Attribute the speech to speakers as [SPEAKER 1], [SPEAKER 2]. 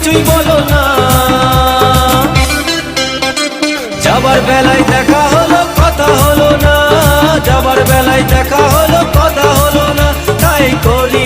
[SPEAKER 1] কিছুই বলো না। যাবার বেলায় দেখা হলো কথা হলো না, যাবার বেলায় দেখা হলো কথা হলো না, তাই করি